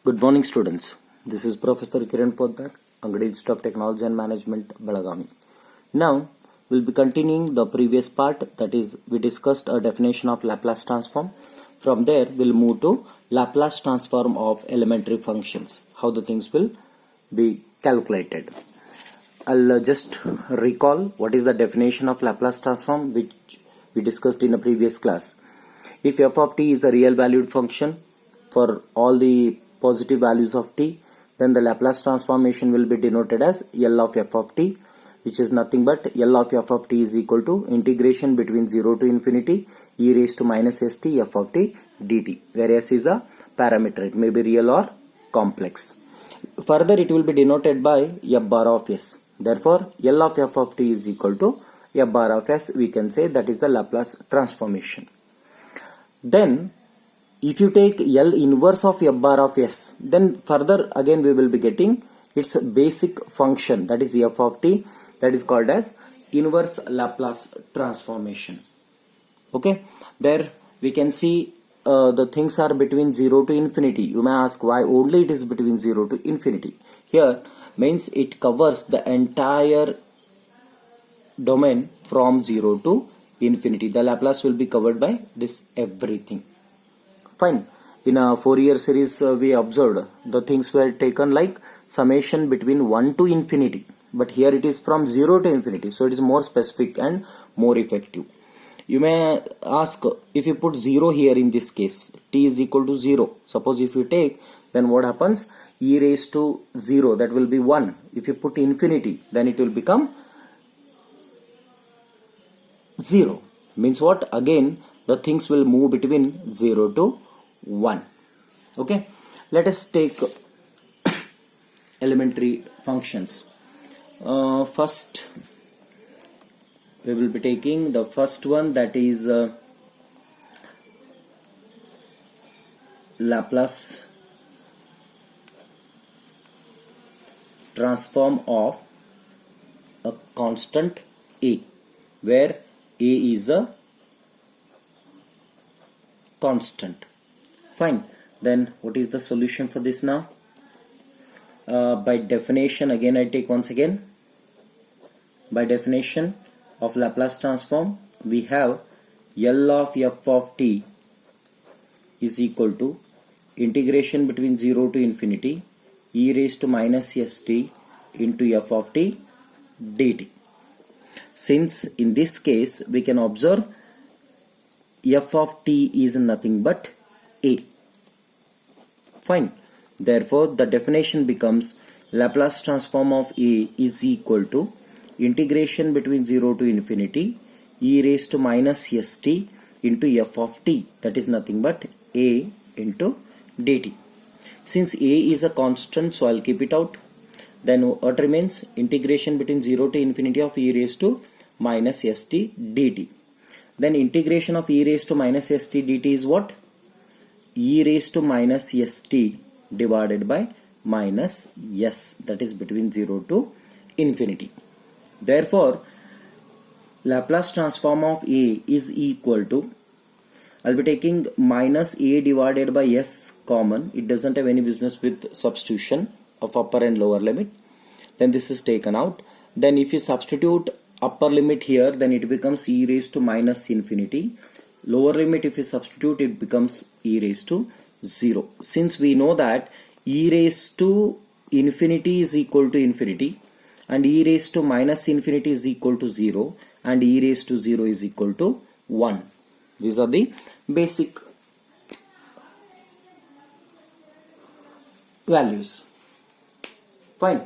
Good morning, students. This is Professor Kiran Poddar, Angadi Institute of Technology and Management, Belagavi. Now, we'll be continuing the previous part, that is, we discussed a definition of Laplace transform. From there, we'll move to Laplace transform of elementary functions, how the things will be calculated. I'll just recall what is the definition of Laplace transform, which we discussed in the previous class. If f of t is the real valued function for all the positive values of t, then the Laplace transformation will be denoted as L of f of t, which is nothing but L of f of t is equal to integration between 0 to infinity e raised to minus st f of t dt, where s is a parameter. It may be real or complex. Further, it will be denoted by f bar of s. Therefore, L of f of t is equal to f bar of s. We can say that is the Laplace transformation. Then, if you take L inverse of f bar of s, then further again we will be getting its basic function, that is f of t, that is called as inverse Laplace transformation. Okay, there we can see the things are between 0 to infinity. You may ask why only it is between 0 to infinity. Here means it covers the entire domain from 0 to infinity. The Laplace will be covered by this everything. Fine. In a Fourier series, we observed the things were taken like summation between 1 to infinity. But here it is from 0 to infinity. So it is more specific and more effective. You may ask, if you put 0 here in this case, t is equal to 0. Suppose if you take, then what happens? E raised to 0, that will be 1. If you put infinity, then it will become 0. Means what? Again, the things will move between 0 to 1. Okay, let us take elementary functions. First, we will be taking the first one, that is Laplace transform of a constant a, where a is a constant. Fine. Then what is the solution for this now? By definition, again I take once again. By definition of Laplace transform, we have L of f of t is equal to integration between 0 to infinity e raised to minus st into f of t dt. Since in this case we can observe f of t is nothing but a. Fine. Therefore, the definition becomes Laplace transform of a is equal to integration between 0 to infinity e raised to minus st into f of t, that is nothing but a into dt. Since a is a constant, so I'll keep it out. Then what remains? Integration between 0 to infinity of e raised to minus st dt. Then integration of e raised to minus st dt is what? E raised to minus st divided by minus s, that is between 0 to infinity. Therefore, Laplace transform of a is equal to, I'll be taking minus a divided by s common. It doesn't have any business with substitution of upper and lower limit. Then this is taken out. Then if you substitute upper limit here, then it becomes e raised to minus infinity. Lower limit, if you substitute, it becomes e raised to 0. Since we know that e raised to infinity is equal to infinity, and e raised to minus infinity is equal to 0, and e raised to 0 is equal to 1. These are the basic values. Fine.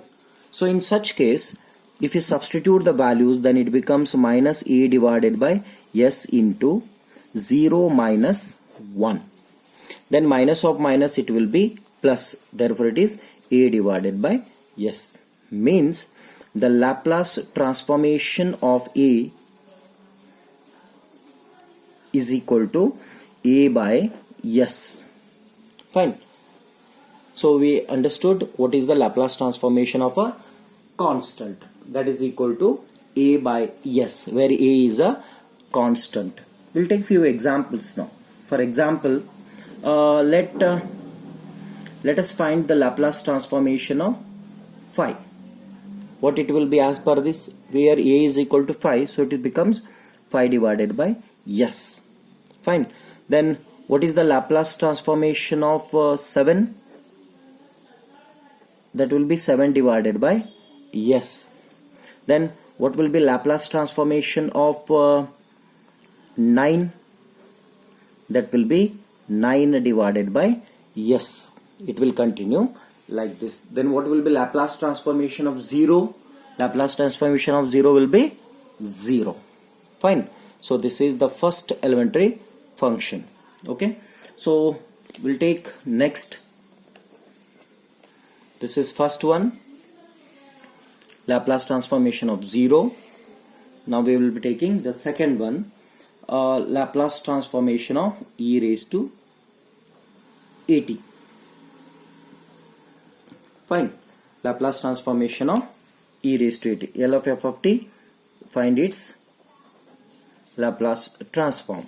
So in such case, if you substitute the values, then it becomes minus a divided by s into 0 minus 1. Then minus of minus, it will be plus. Therefore, it is a divided by s. Means the Laplace transformation of a is equal to a by s. Fine. So we understood what is the Laplace transformation of a constant, that is equal to a by s, where a is a constant. We'll take few examples now. For example, let let us find the Laplace transformation of phi. What it will be as per this, where a is equal to phi, so it becomes phi divided by s. Fine. Then what is the Laplace transformation of 7? That will be 7 divided by s. Then what will be Laplace transformation of 9? That will be 9 divided by s. It will continue like this. Then what will be Laplace transformation of 0? Laplace transformation of 0 will be 0. Fine. So this is the first elementary function. Okay. So we'll take next. This is first one. Laplace transformation of 0. Now we will be taking the second one. Laplace transformation of e raised to at. Fine. Laplace transformation of e raised to at. L of f of t, find its Laplace transform.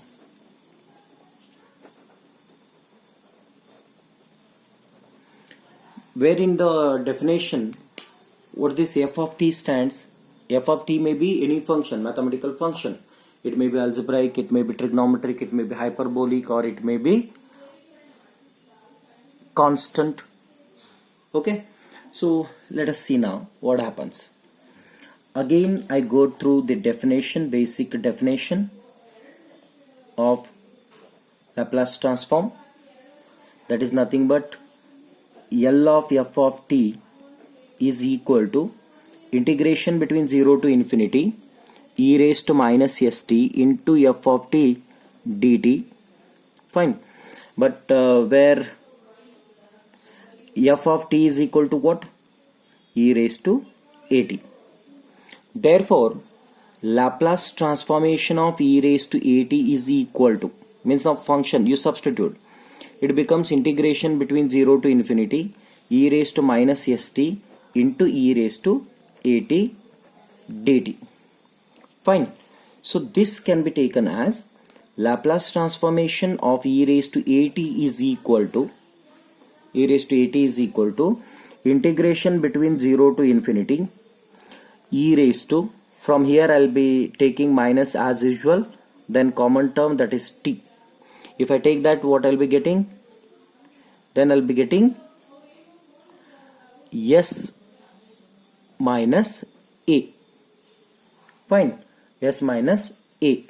Where in the definition, what this f of t stands, f of t may be any function, mathematical function. It may be algebraic, it may be trigonometric, it may be hyperbolic, or it may be constant. Okay. So let us see now what happens. Again I go through the definition, basic definition of Laplace transform. That is nothing but L of f of t is equal to integration between 0 to infinity e raised to minus st into f of t dt. Fine. But where f of t is equal to what? E raised to at. Therefore, Laplace transformation of e raised to at is equal to, means the function you substitute, it becomes integration between 0 to infinity e raised to minus st into e raised to at dt. Fine. So this can be taken as Laplace transformation of e raised to at is equal to integration between 0 to infinity e raised to, from here I'll be taking minus as usual, then common term, that is t. If I take that, what I'll be getting? Then I'll be getting s minus a. Fine. S minus a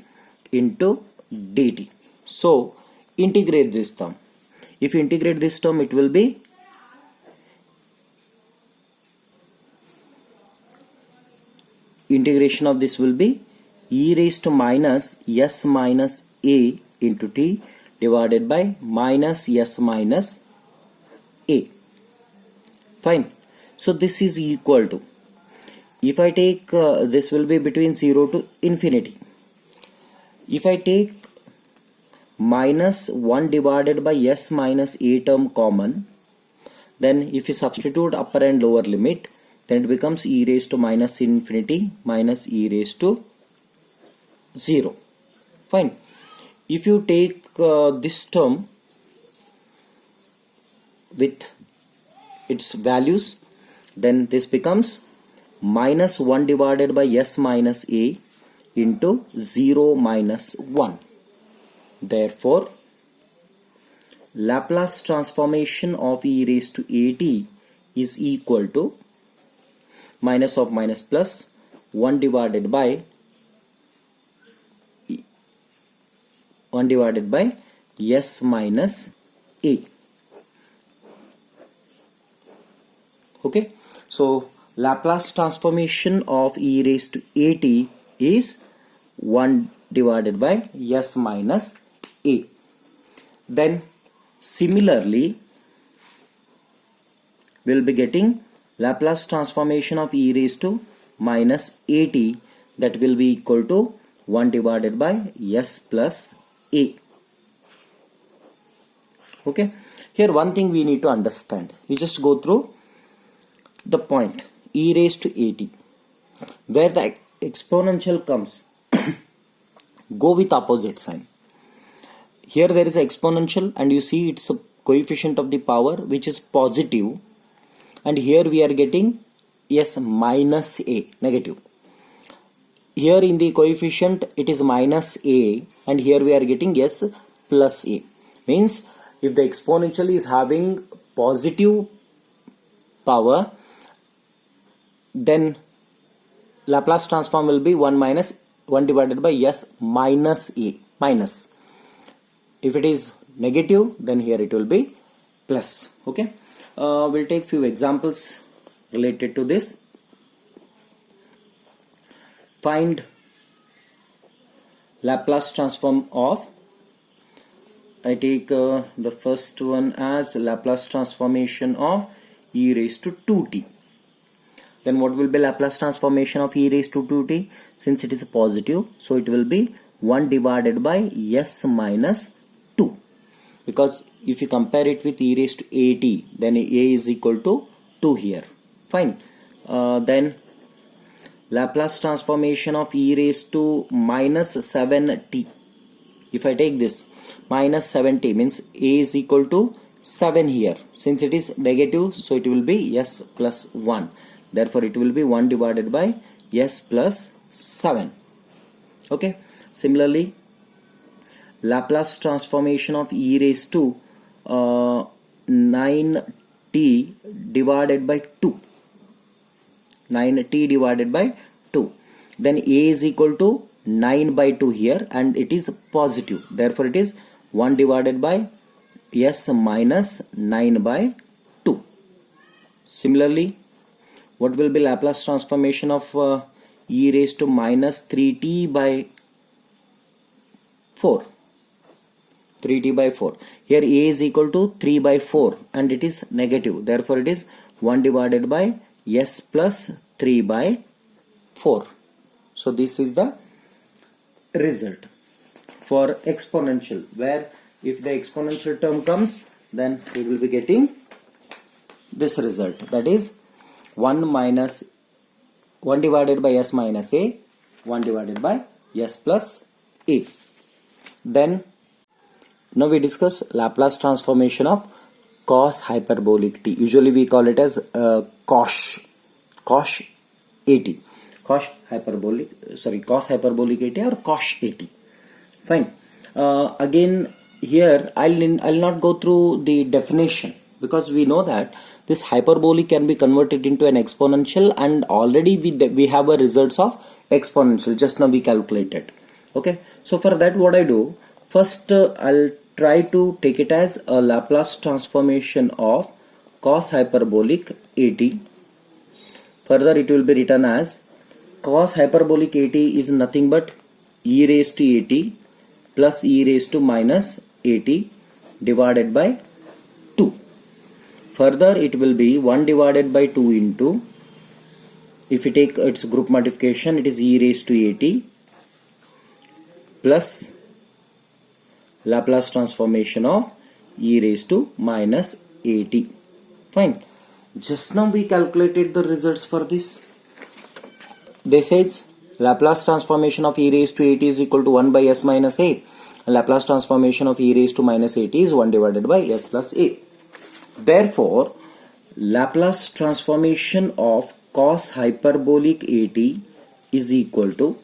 into dt. So integrate this term. If you integrate this term, it will be integration of this will be e raised to minus s minus a into t divided by minus s minus a. Fine. So this is equal to, if I take this will be between 0 to infinity. If I take minus 1 divided by s minus a term common, then if you substitute upper and lower limit, then it becomes e raised to minus infinity minus e raised to 0. Fine. If you take this term with its values, then this becomes minus 1 divided by s minus a into 0 minus 1. Therefore, Laplace transformation of e raised to at is equal to minus of minus plus 1 divided by s minus a. Okay. So Laplace transformation of e raised to at is 1 divided by s minus a. Then similarly, we'll be getting Laplace transformation of e raised to minus at, that will be equal to 1 divided by s plus a. Okay. Here one thing we need to understand. You just go through the point e raised to at. Where the exponential comes, go with opposite sign. Here there is an exponential and you see it's coefficient of the power which is positive, and here we are getting s minus a, negative. Here in the coefficient it is minus a, and here we are getting s plus a. Means if the exponential is having positive power, then Laplace transform will be 1 divided by s minus a, minus. If it is negative, then here it will be plus. Okay, we'll take few examples related to this. Find Laplace transform of, I take the first one as Laplace transformation of e raised to 2t. Then what will be Laplace transformation of e raised to 2t? Since it is positive, so it will be 1 divided by s minus 2. Because if you compare it with e raised to at, then a is equal to 2 here. Fine. Then Laplace transformation of e raised to minus 7t. If I take this minus 7t, means a is equal to 7 here. Since it is negative, so it will be s plus 1. Therefore, it will be 1 divided by s plus 7. Okay. Similarly, Laplace transformation of e raised to 9t divided by 2. 9t divided by 2. Then a is equal to 9 by 2 here, and it is positive. Therefore, it is 1 divided by s minus 9 by 2. Similarly, what will be Laplace transformation of e raised to minus 3t by 4? 3t by 4. Here a is equal to 3 by 4, and it is negative. Therefore, it is 1 divided by s plus 3 by 4. So this is the result for exponential, where if the exponential term comes, then we will be getting this result, that is 1 divided by s minus a, 1 divided by s plus a. Then now we discuss Laplace transformation of cos hyperbolic t. Usually we call it as cos at, cos hyperbolic at or cos at. Fine. Again here I'll not go through the definition, because we know that this hyperbolic can be converted into an exponential, and already we have a results of exponential. Just now we calculated. Okay. So for that, what I do, first I'll try to take it as a Laplace transformation of cos hyperbolic at. Further, it will be written as cos hyperbolic at is nothing but e raised to at plus e raised to minus at divided by 2. Further, it will be 1 divided by 2 into, if you take its group multiplication, it is e raised to at plus Laplace transformation of e raised to minus at. Fine. Just now we calculated the results for this. They said Laplace transformation of e raised to at is equal to 1 by s minus a. Laplace transformation of e raised to minus at is 1 divided by s plus a. Therefore, Laplace transformation of cos hyperbolic at is equal to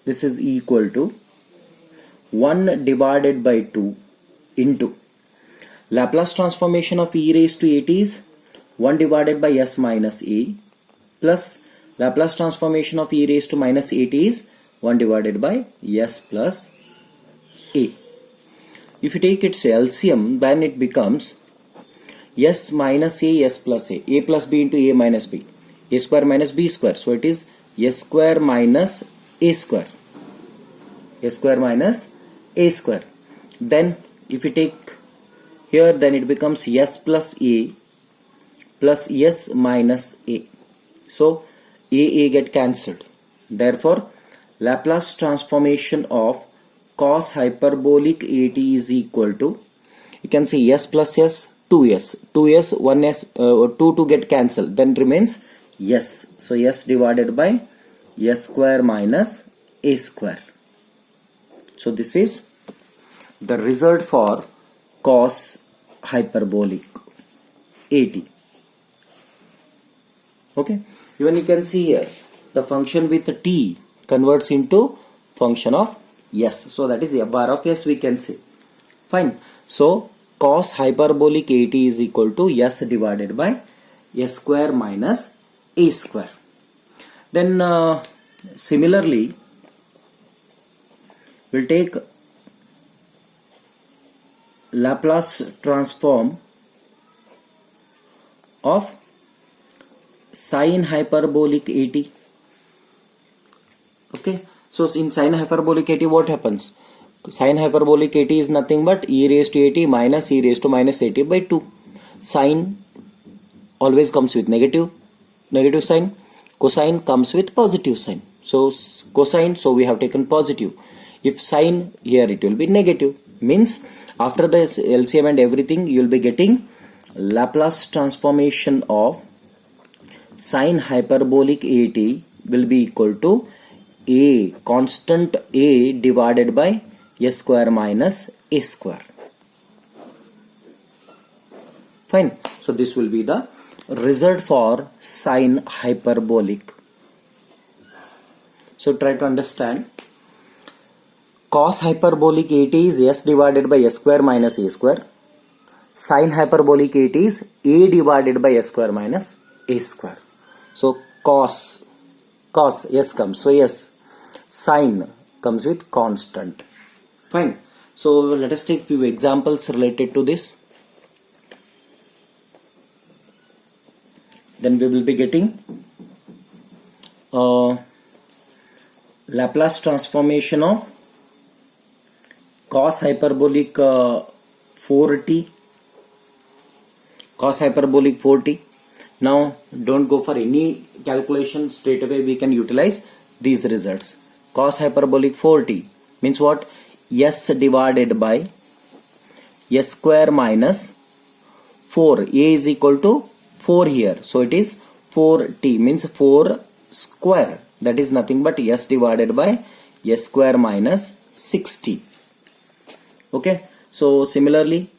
this is equal to 1 divided by 2 into Laplace transformation of e raised to at is 1 divided by s minus a plus Laplace transformation of e raised to minus at is 1 divided by s plus a. If you take its LCM, then it becomes s minus a, s plus a plus b into a minus b, a square minus b square. So it is s square minus a square, s square minus a square. Then if you take here, then it becomes s plus a plus s minus a. So a get cancelled. Therefore, Laplace transformation of cos hyperbolic at is equal to, you can see s plus s, 2s, 1s, 2 to get cancelled, then remains s. So s divided by s square minus a square. So this is the result for cos hyperbolic at. Okay, even you can see here the function with t converts into function of s, so that is a bar of s we can say. Fine. So cos hyperbolic at is equal to s divided by s square minus a square. Then similarly we'll take Laplace transform of sin hyperbolic at. Okay, so in sin hyperbolic at what happens? Sin hyperbolic at is nothing but e raised to at minus e raised to minus at by 2. Sin always comes with negative sign. Cosine comes with positive sign. So cosine, so we have taken positive. If sine, here it will be negative. Means after the LCM and everything, you will be getting Laplace transformation of sin hyperbolic at will be equal to a constant a divided by s square minus a square. Fine. So this will be the result for sin hyperbolic. So try to understand. Cos hyperbolic at is s divided by s square minus a square. Sin hyperbolic at is a divided by s square minus a square. So cos s comes. So yes, sin comes with constant. Fine. So let us take few examples related to this. Then we will be getting Laplace transformation of cos hyperbolic 4t. Cos hyperbolic 4t. Now don't go for any calculation, straight away we can utilize these results. Cos hyperbolic 4t means what? S divided by s square minus 4. A is equal to 4 here. So it is 4t means 4 square. That is nothing but s divided by s square minus 6t. Okay. So similarly,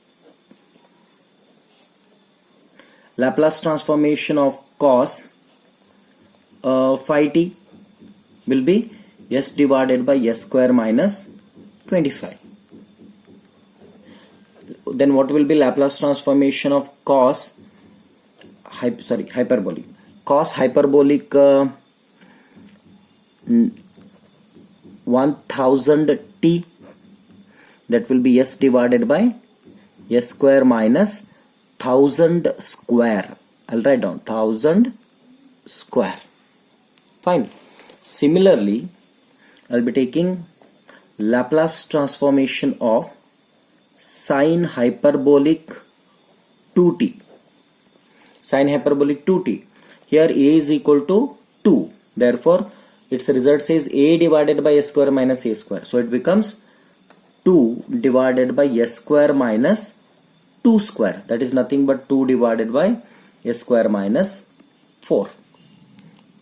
Laplace transformation of cos 5t will be s divided by s square minus 25. Then what will be Laplace transformation of cos hyperbolic? Cos hyperbolic 1000t, that will be s divided by s square minus 1000 square. I'll write down 1000 square. Fine. Similarly, I'll be taking Laplace transformation of sin hyperbolic 2t. Sin hyperbolic 2t. Here a is equal to 2. Therefore, its result says a divided by s square minus a square. So it becomes 2 divided by s square minus 2 square. That is nothing but 2 divided by s square minus 4.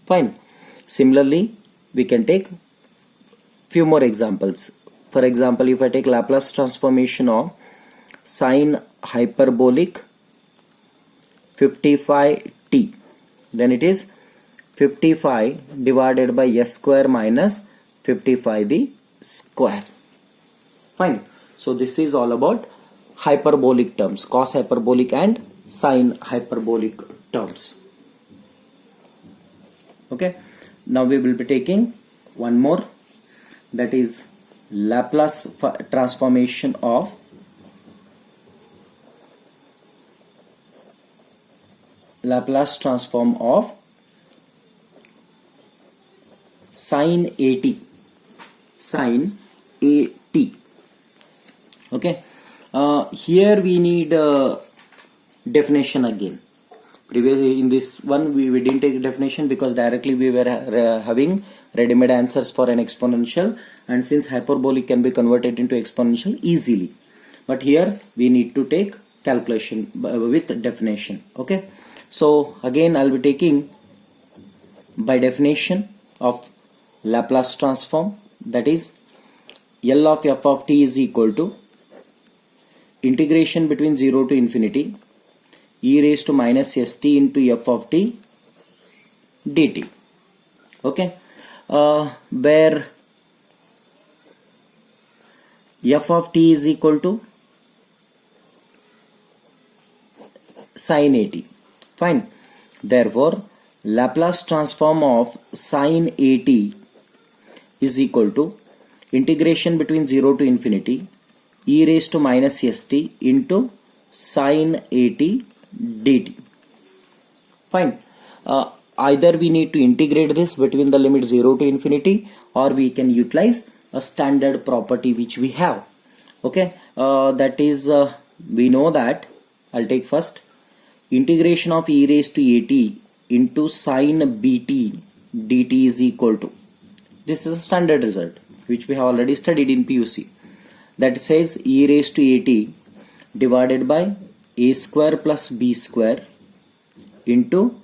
Fine. Similarly, we can take few more examples. For example, if I take Laplace transformation of sin hyperbolic 55t, then it is 55 divided by s square minus 55 the square. Fine. So this is all about hyperbolic terms, cos hyperbolic and sin hyperbolic terms. Okay. Now we will be taking one more, that is Laplace transformation of Laplace transform of sin at. Sin at. Okay. Here we need definition again. Previously in this one we didn't take definition because directly we were having ready-made answers for an exponential, and since hyperbolic can be converted into exponential easily, but here we need to take calculation with definition. Okay. So again I'll be taking by definition of Laplace transform, that is L of f of t is equal to integration between 0 to infinity e raised to minus st into f of t dt. Okay, where f of t is equal to sin at. Fine. Therefore, Laplace transform of sin at is equal to integration between 0 to infinity e raised to minus st into sin at dt. Fine. Either we need to integrate this between the limit 0 to infinity, or we can utilize a standard property which we have. Okay, that is, we know that, I'll take first, integration of e raised to at into sin bt dt is equal to, this is a standard result which we have already studied in PUC, that says e raised to at divided by a square plus b square into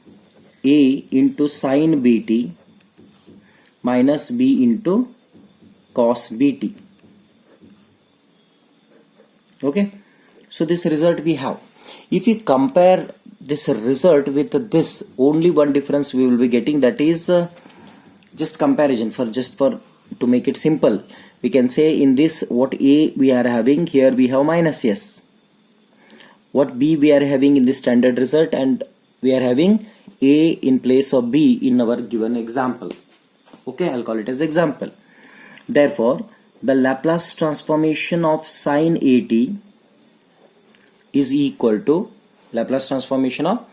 a into sin bt minus b into cos bt. Okay, so this result we have. If we compare this result with this, only one difference we will be getting, that is just comparison, for to make it simple, we can say in this, what a we are having here, we have minus s, what b we are having in this standard result, and we are having a in place of b in our given example. Okay, I'll call it as example. Therefore, the Laplace transformation of sin at is equal to, Laplace transformation of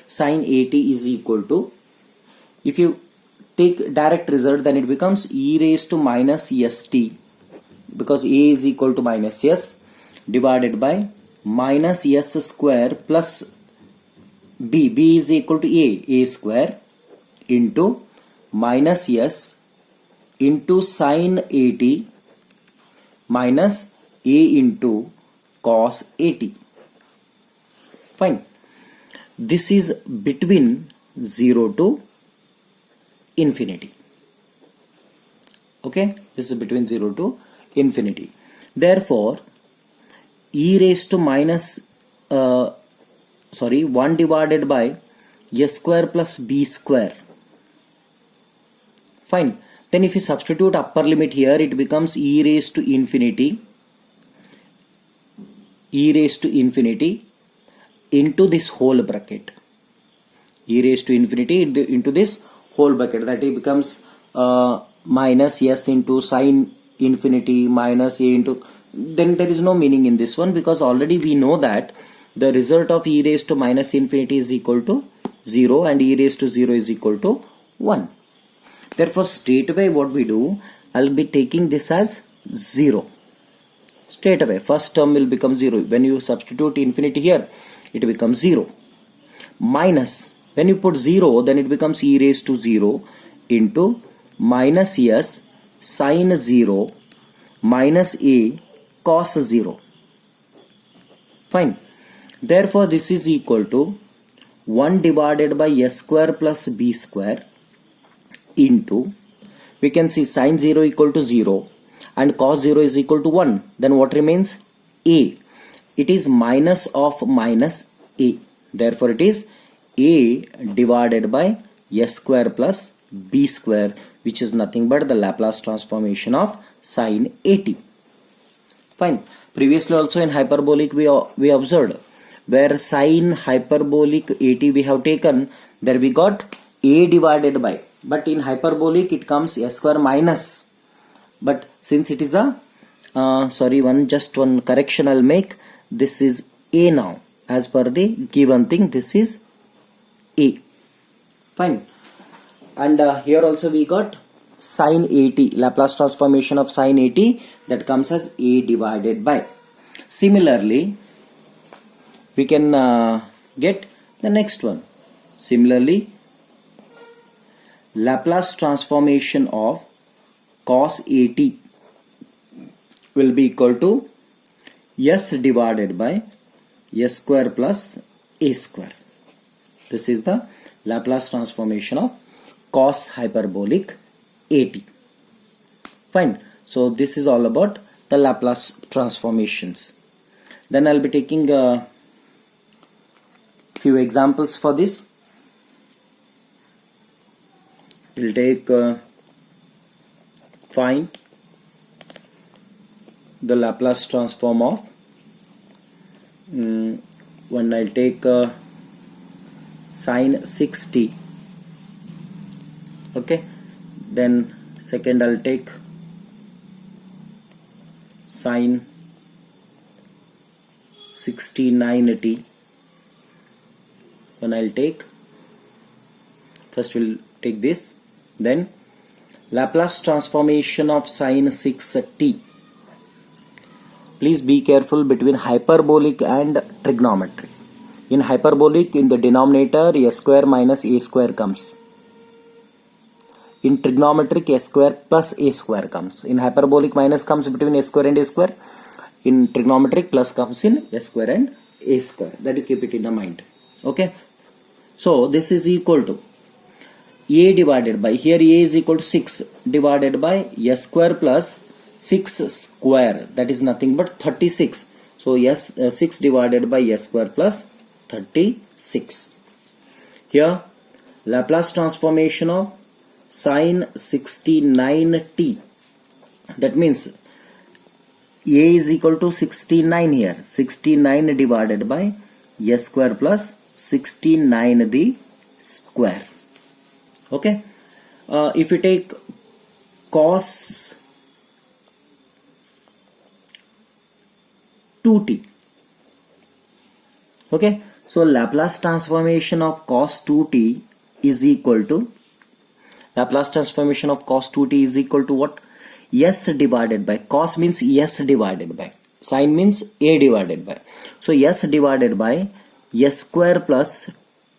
sin at is equal to, if you take direct result, then it becomes e raised to minus st, because a is equal to minus s, divided by minus s square plus b is equal to a square into minus s into sin at minus a into cos at. Fine. This is between 0 to infinity. Okay, this is between 0 to infinity. Therefore, e raised to minus 1 divided by s square plus b square. Fine. Then if you substitute upper limit here, it becomes e raised to infinity into this whole bracket, e raised to infinity into this whole bracket, that it becomes minus s into sin infinity minus a into, then there is no meaning in this one, because already we know that the result of e raised to minus infinity is equal to 0 and e raised to 0 is equal to 1. Therefore, straight away what we do, I'll be taking this as 0. Straight away, first term will become 0. When you substitute infinity here, it becomes 0. Minus, when you put 0, then it becomes e raised to 0 into minus s sin 0 minus a cos 0. Fine. Therefore, this is equal to 1 divided by s square plus b square into, we can see sin 0 equal to 0 and cos 0 is equal to 1. Then what remains? A. It is minus of minus a. Therefore, it is a divided by s square plus b square, which is nothing but the Laplace transformation of sin at. Fine. Previously also in hyperbolic we observed, where sin hyperbolic at we have taken, there we got a divided by, but in hyperbolic it comes s square minus, but since it is a one correction I'll make, this is a now, as per the given thing, this is a. Fine. And here also we got sin at, Laplace transformation of sin at, that comes as a divided by. Similarly, we can get the next one. Similarly, Laplace transformation of cos at will be equal to s divided by s square plus a square. This is the Laplace transformation of cos hyperbolic at. Fine. So this is all about the Laplace transformations. Then I'll be taking a few examples for this. We'll take find the Laplace transform of when I'll take sine 6t. Okay, then second I'll take sine 69t. When I'll take, first we'll take this, then Laplace transformation of sine 6t. Please be careful between hyperbolic and trigonometry. In hyperbolic, in the denominator, a square minus a square comes. In trigonometric, a square plus a square comes. In hyperbolic, minus comes between a square and a square. In trigonometric, plus comes in a square and a square. That you keep it in the mind. Okay. So this is equal to a divided by, here a is equal to 6 divided by a square plus 6 square, that is nothing but 36. So 6 divided by a square plus 36. Here Laplace transformation of sine 69t, that means a is equal to 69 here, 69 divided by a square plus 69 the square. Okay, if you take cos 2t, okay, so Laplace transformation of cos 2t is equal to, Laplace transformation of cos 2t is equal to what? S divided by, cos means S divided by, sine means A divided by, so S divided by S square plus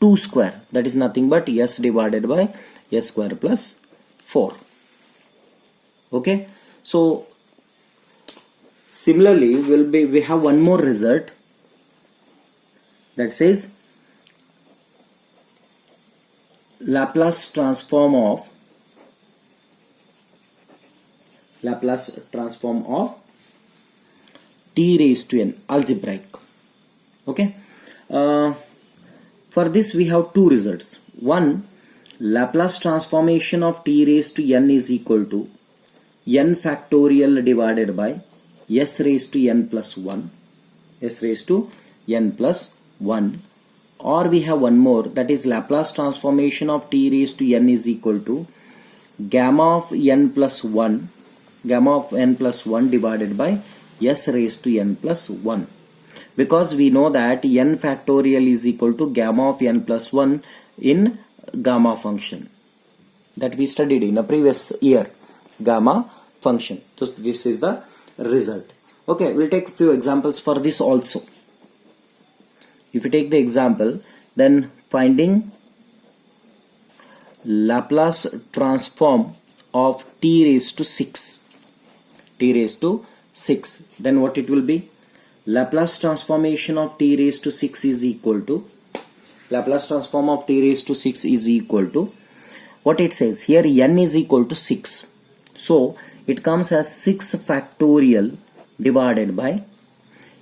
2 square, that is nothing but S divided by S square plus 4. Okay, so similarly we have one more result that says Laplace transform of t raised to n, algebraic. Okay, for this we have two results. One, Laplace transformation of t raised to n is equal to n factorial divided by s raised to n plus 1, s raised to n plus 1, or we have one more, that is Laplace transformation of t raised to n is equal to gamma of n plus 1, gamma of n plus 1 divided by s raised to n plus 1, because we know that n factorial is equal to gamma of n plus 1 in gamma function that we studied in a previous year, gamma function. So this is the result. Okay, we'll take a few examples for this also. If you take the example, then finding Laplace transform of t raised to 6, then what it will be? Laplace transformation of t raised to 6 is equal to, Laplace transform of t raised to 6 is equal to, what it says here, n is equal to 6, so it comes as 6 factorial divided by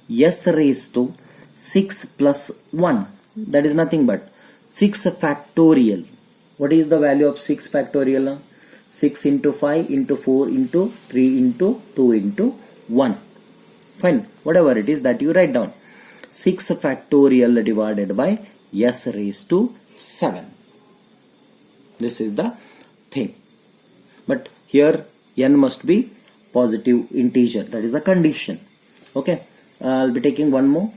s raised to 6 plus 1, that is nothing but 6 factorial. What is the value of 6 factorial? 6 into 5 into 4 into 3 into 2 into 1. Fine, whatever it is that you write down. 6 factorial divided by s raised to 7. This is the thing. But here n must be positive integer. That is the condition. Okay, I'll be taking one more.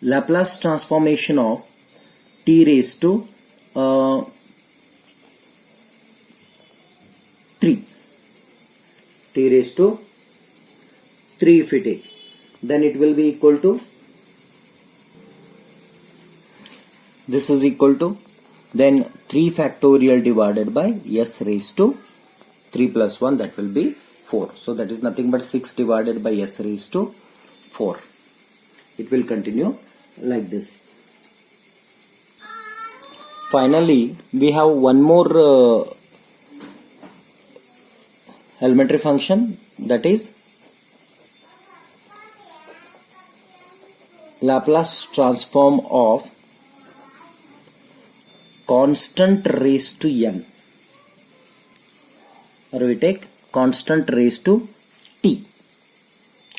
Laplace transformation of t raised to 3. T raised to 3 if we take, then it will be equal to, this is equal to, then 3 factorial divided by s raised to 3 plus 1, that will be 4. So that is nothing but 6 divided by s raised to 4. It will continue like this. Finally, we have one more elementary function, that is Laplace transform of constant raised to n, or we take constant raised to t.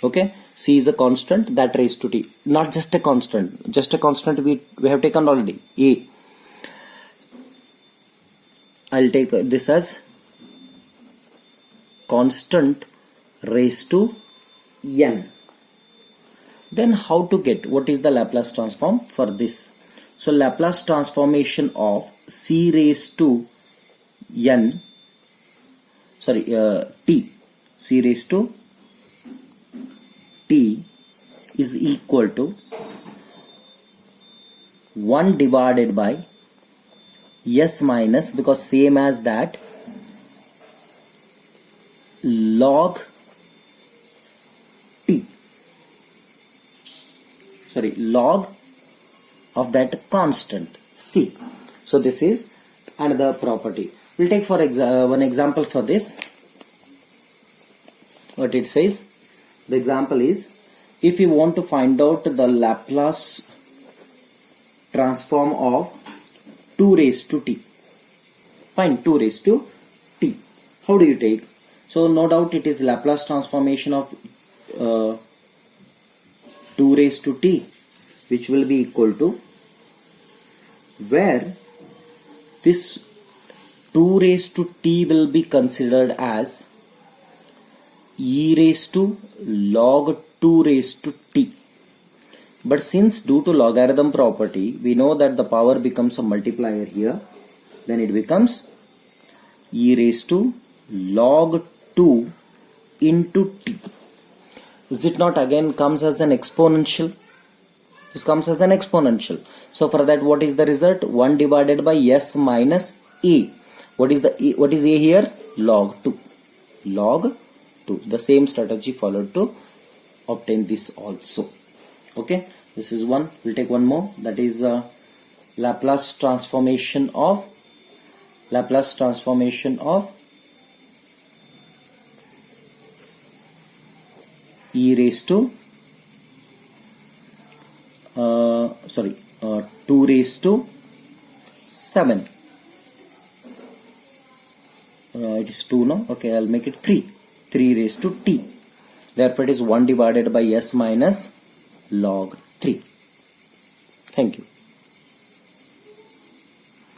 Okay, c is a constant that raised to t, not just a constant. Just a constant we have taken already, a. I'll take this as constant raised to n. Then how to get, what is the Laplace transform for this? So Laplace transformation of c raised to n, t, c raised to t is equal to 1 divided by s minus, because same as that, log t, log of that constant c. So this is another property. We'll take for one example for this. What it says, the example is, if you want to find out the Laplace transform of 2 raised to t, find 2 raised to t. How do you take? So no doubt it is Laplace transformation of 2 raised to t, which will be equal to, where this 2 raised to t will be considered as e raised to log 2 raised to t. But since due to logarithm property, we know that the power becomes a multiplier here, then it becomes e raised to log 2 into t. Is it not again comes as an exponential? This comes as an exponential. So for that, what is the result? 1 divided by s minus a. What is a here? Log 2. Log 2. The same strategy followed to obtain this also. Okay, this is one. We'll take one more. That is Laplace transformation of e raised to 2 raised to 7. It is 2 now. Okay, I'll make it 3 raised to t. Therefore it is 1 divided by s minus log 3. Thank you.